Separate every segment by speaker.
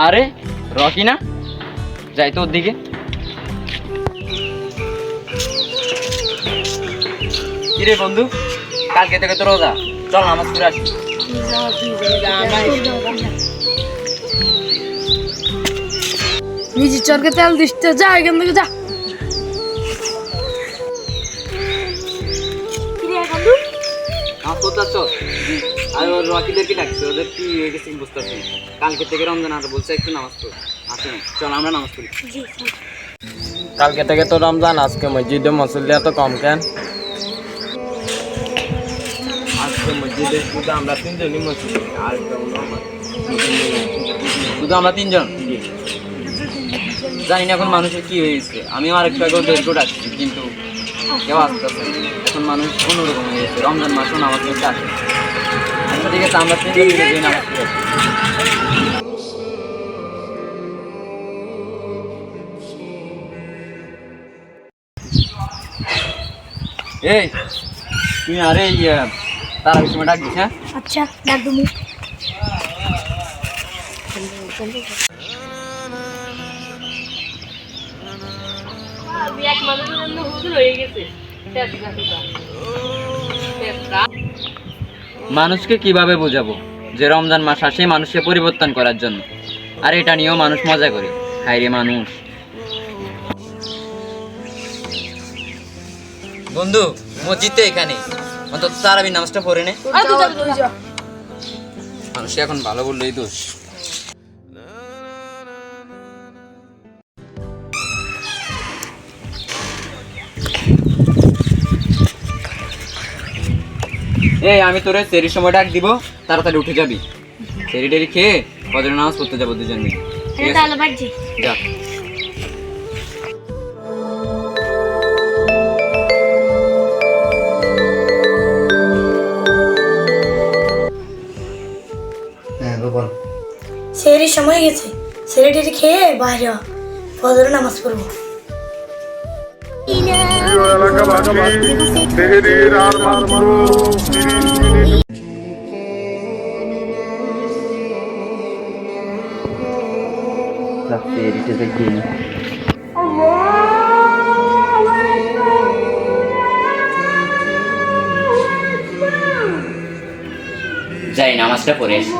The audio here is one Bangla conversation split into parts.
Speaker 1: আরে রকি না, যাই তো ওর দিকে। কিরে বন্ধু, কালকে থেকে তো রোজা, চল নামাজ পড়ে আসি।
Speaker 2: নিজের চরকে তেল দিতে যা, এখান থেকে যা।
Speaker 1: আর ওর রকিদেরকে ডাকছে, ওদের কি হয়ে গেছে বুঝতেছি। কালকে থেকে রমজান আর বলছে একটু নামাজ পড়, আসে না, চল আমরা নামাজ পড়ি।
Speaker 3: কালকে থেকে তো রমজান, আজকে মসজিদে মুসল্লি এত কম কেন? আজকে মসজিদে শুধু আমরা তিনজনই মুসল্লি, আর
Speaker 1: শুধু আমরা তিনজন। জানি না এখন মানুষের কি হয়েছে, আমিও আরেকটু আগে ওদেরকেও ডাকছি কিন্তু কেউ আসতেছে। এখন মানুষ অন্যরকম হয়ে গেছে, রমজান মাসও নামাজ পড়তে আসে। আচ্ছা ঠিক আছে, আমরা তিনজন মিলে গিয়ে নামাজ পড়ে আসি। এই তুই আরে তারা সময় ডাক দিস। হ্যাঁ
Speaker 2: আচ্ছা, ডাক তুমি।
Speaker 1: মানুষকে কিভাবে বোঝাবো যে রমজান মাস আসে মানুষকে পরিবর্তন করার জন্য, আর এটা নিয়েও মানুষ মজা করে। হায় রে মানুষ। বন্ধু মসজিদ তো এখানে, অন্তত তারাবির নামাজটা পড়ে নে। মানুষ এখন ভালো বললেই দোষ। এই আমি তোরে সেরির সময় ডাক দিব, তাড়াতাড়ি উঠে যাবি। সেরি টেরি খেয়ে ফজরের নামাজ পড়তে যাবো দুজন মিলে। যা।
Speaker 2: সেরির সময় গেছে, সেরি টেরি খেয়ে বাইরে ফজরের নামাজ পড়বো।
Speaker 1: যাই নামাজটা পড়ে আসি।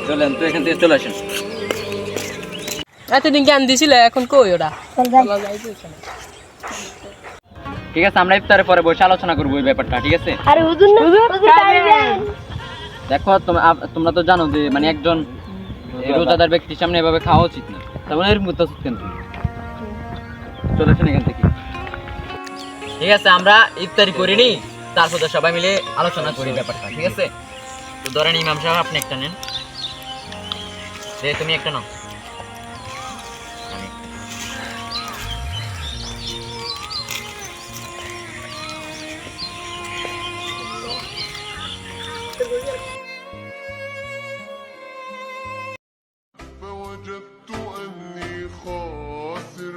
Speaker 1: চলেন তো এখান থেকে চলে আসেন।
Speaker 4: এতদিন জ্ঞান দিছিল, এখন কই ওরা?
Speaker 1: ঠিক আছে, আমরা ইফতারের পরে বসে আলোচনা করবো এই ব্যাপারটা, ঠিক আছে?
Speaker 2: আরে হুজুর না, হুজুর
Speaker 1: দেখো তোমরা তো জানো যে মানে একজন রোজাদার ব্যক্তির সামনে এভাবে খাওয়া উচিত না। তারপরে এরকম করতে কেন? চলে আসেন এখান থেকে। ঠিক আছে, আমরা ইফতারি করিনি, তারপর তো সবাই মিলে আলোচনা করি ব্যাপারটা, ঠিক আছে? তো ধরেন ইমাম সাহেব আপনি একটা নেন, তুমি একটা নাও।
Speaker 5: فوجدت أني خاسر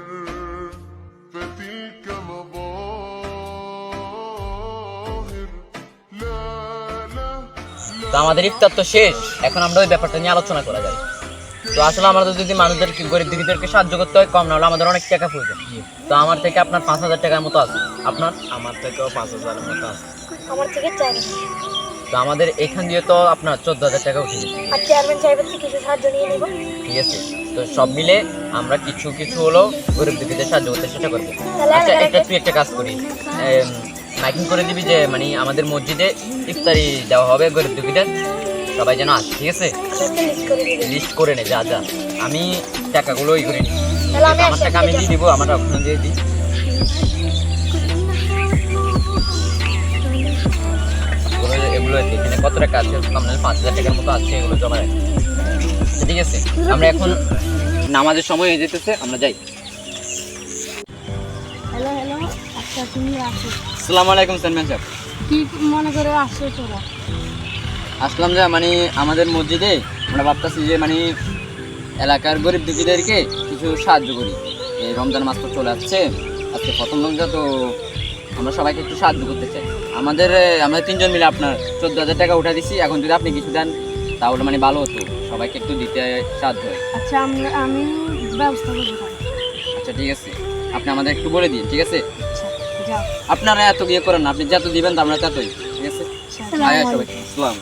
Speaker 5: فتلك مظاهر لا لا
Speaker 1: তো আমাদের ইফতার তো শেষ, এখন আমরা ওই ব্যাপারটা নিয়ে আলোচনা করা যায়। তো আসলে আমাদের যদি মানুষদেরকে, গরিব দুঃখীদেরকে সাহায্য করতে হয়, কম না হলে আমাদের অনেক টাকা প্রয়োজন। তো আমার থেকে আপনার 5,000 টাকার মতো আছে, আপনার?
Speaker 3: আমার থেকেও 5,000-এর মতো আছে।
Speaker 2: আমার থেকে 4।
Speaker 1: তো আমাদের এখান দিয়ে তো আপনার 14,000 টাকা উঠে গেছে।
Speaker 2: আর চেয়ারম্যান সাহেবের থেকে কিছু সাহায্য নিয়ে নেব,
Speaker 1: ঠিক আছে? তো সব মিলে আমরা কিছু কিছু হলো গরিব দুঃখীদের সাহায্য করতে চেষ্টা করবো। আচ্ছা তুই একটা কাজ করি, মাইকিং করে দিবি যে মানে আমাদের মসজিদে ইফতারি দেওয়া হবে গরিব দুঃখীদের, সবাই যেন আসে, ঠিক আছে? লিস্ট করে নে, যা যা, আমি টাকাগুলো ই করে নিই। আমার টাকা আমি দিয়ে দিব, আমার অপশন দিয়ে দিই। এগুলো এখানে কত টাকা আছে? আমাদের 5,000 টাকার মতো আছে, এগুলো জমা রাখি, ঠিক আছে? আমরা এখন নামাজের সময় হয়ে যেতেছে, আমরা যাই।
Speaker 2: হ্যালো হ্যালো, আচ্ছা তুমি আসো।
Speaker 1: আসসালামু আলাইকুম চেয়ারম্যান সাহেব।
Speaker 2: কি মনে করে আসছো তোরা?
Speaker 1: আসলাম যে মানে আমাদের মসজিদে আমরা ভাবতেছি যে মানে এলাকার গরিব দুঃখীদেরকে কিছু সাহায্য করি। এই রমজান মাস তো চলে আসছে, আজকে প্রথম রমজান, তো আমরা সবাইকে একটু সাহায্য করতে চাই। আমরা 3 জন মিলে আপনার 14,000 টাকা উঠা দিছি। এখন যদি আপনি কিছু দেন তাহলে মানে ভালো হতো, সবাইকে একটু দিতে সাহায্য হয়।
Speaker 6: আচ্ছা আমি ব্যবস্থা করবো।
Speaker 1: আচ্ছা ঠিক আছে, আপনি আমাদের একটু বলে দিন, ঠিক আছে?
Speaker 6: যাও।
Speaker 1: আপনারা এত ইয়ে করেন না, আপনি যত দিবেন আমরা ততই, ঠিক আছে? আয় সবাই, আসসালাম।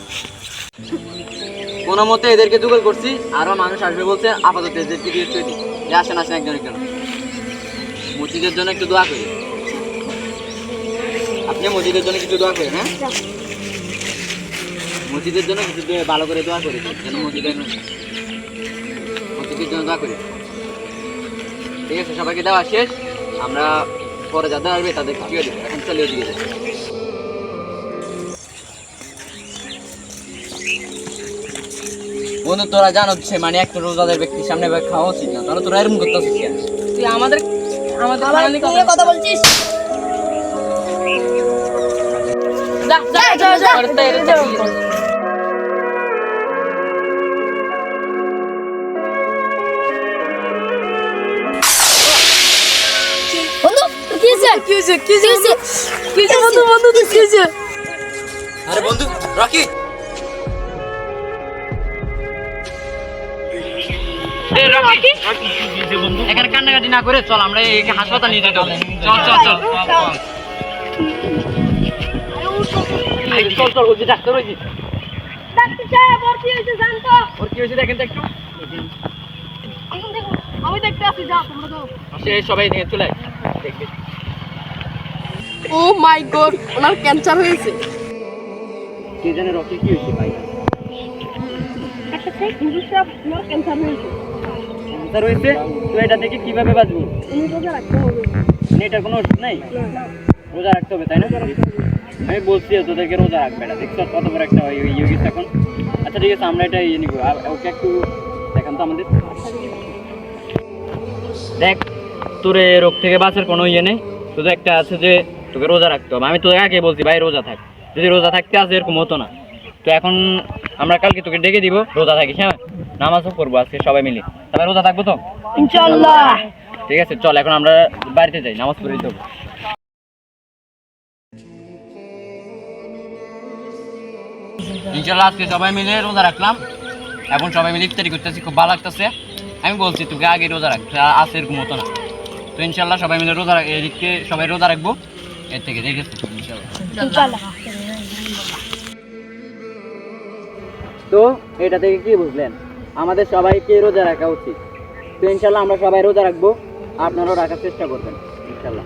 Speaker 1: কোনো মতে এদেরকে জোগাড় করছি, আরো মানুষ আসবে বলছে, আপাতত এদেরকে দিয়ে চলে দিই। আসেন একজন একজন। মসজিদের জন্য একটু দোয়া করি। আপনি মসজিদের জন্য কিছু দোয়া করেন, হ্যাঁ? মসজিদের জন্য কিছু ভালো করে দোয়া করে দিন, যেন মসজিদের জন্য দোয়া করি। ঠিক আছে, সবাইকে দেওয়া শেষ। আমরা পরে যাদের আসবে তাদের কি দেবো। এখন চলে ওদিকে যাই। বন্ধু তোরা জানো মানে একটা রোজাদার ব্যক্তির সামনে খাওয়া উচিত না, তাহলে তোরা এরকম করতেছিস কেন?
Speaker 4: তুই আমাদের
Speaker 2: আবার
Speaker 4: family
Speaker 2: নিয়ে কথা বলছিস?
Speaker 4: যা যা
Speaker 2: যা, যা,
Speaker 4: ঘরে তো এরকম
Speaker 2: যা। বন্ধু তোর কি হয়েছে?
Speaker 4: কি হয়েছে বন্ধু তুই কি হয়েছে?
Speaker 1: আরে বন্ধু রকি, এখানে কান্নাকাটি না করে চল আমরা একে হাসপাতাল নিয়ে যেতে হবে। চল চল চল চল চল, ওই যে ডাক্তার, ওই যে
Speaker 6: ডাক্তার সাহেব ওর কি হয়েছে জানতো?
Speaker 1: ওর কি হয়েছে দেখেন তো একটু।
Speaker 6: এখন দেখো আমি দেখতে আসি, যাও তোমরা যাও।
Speaker 1: সে সবাই নিয়ে চলে আয়। দেখবি
Speaker 4: ও মাই গড, ওনার ক্যান্সার হয়েছে।
Speaker 1: কে জানে রকি কি হয়েছে ভাই?
Speaker 6: ডাক্তার সাহেব হুজুর সাহেব ওর ক্যান্সার হয়েছে।
Speaker 1: ক্যান্সার হয়েছে? তো এটা থেকে কিভাবে বাঁচবো?
Speaker 6: উনি রোজা রাখতে হবে।
Speaker 1: এটার কোনো ওষুধ নাই? রোজা রাখতে হবে তাই না? আমি বলছি তোদেরকে রোজা রাখবে না, দেখছো কত বড় একটা ইয়ে গেছে এখন। আচ্ছা ঠিক আছে, আমরা এটা ইয়ে নিবো। ওকে একটু দেখান তো আমাদের। দেখ তোর এই রোগ থেকে বাঁচার কোনো ইয়ে নেই, শুধু একটা আছে যে তোকে রোজা রাখতে হবে। আমি তোকে আগে বলছি ভাই রোজা থাক, যদি রোজা থাকতে আসে এরকম হতো না। তো এখন আমরা কালকে তোকে ডেকে দিব, রোজা থাকিস, হ্যাঁ? নামাজও করবো আজকে সবাই মিলে। তবে রোজা থাকবো তো
Speaker 2: ইনশাআল্লাহ।
Speaker 1: ঠিক আছে, চল এখন আমরা বাড়িতে যাই, নামাজ পড়ে দিতে হবে। ইনশাল্লাহ আজকে সবাই মিলে রোজা রাখলাম, এখন সবাই মিলে ইফতারি করতেছি, খুব ভালো লাগতেছে। আমি বলছি তোকে আগে রোজা রাখতে আসে এরকম হতো না। তো ইনশাল্লাহ সবাই মিলে রোজা এদিকে সবাই রোজা রাখবো এর থেকে, ঠিক আছে? ইনশাল্লাহ। তো এটা থেকে কি বুঝলেন, আমাদের সবাইকে রোজা রাখা উচিত। তো ইনশাল্লাহ আমরা সবাই রোজা রাখবো, আপনারাও রাখার চেষ্টা করবেন ইনশাল্লাহ।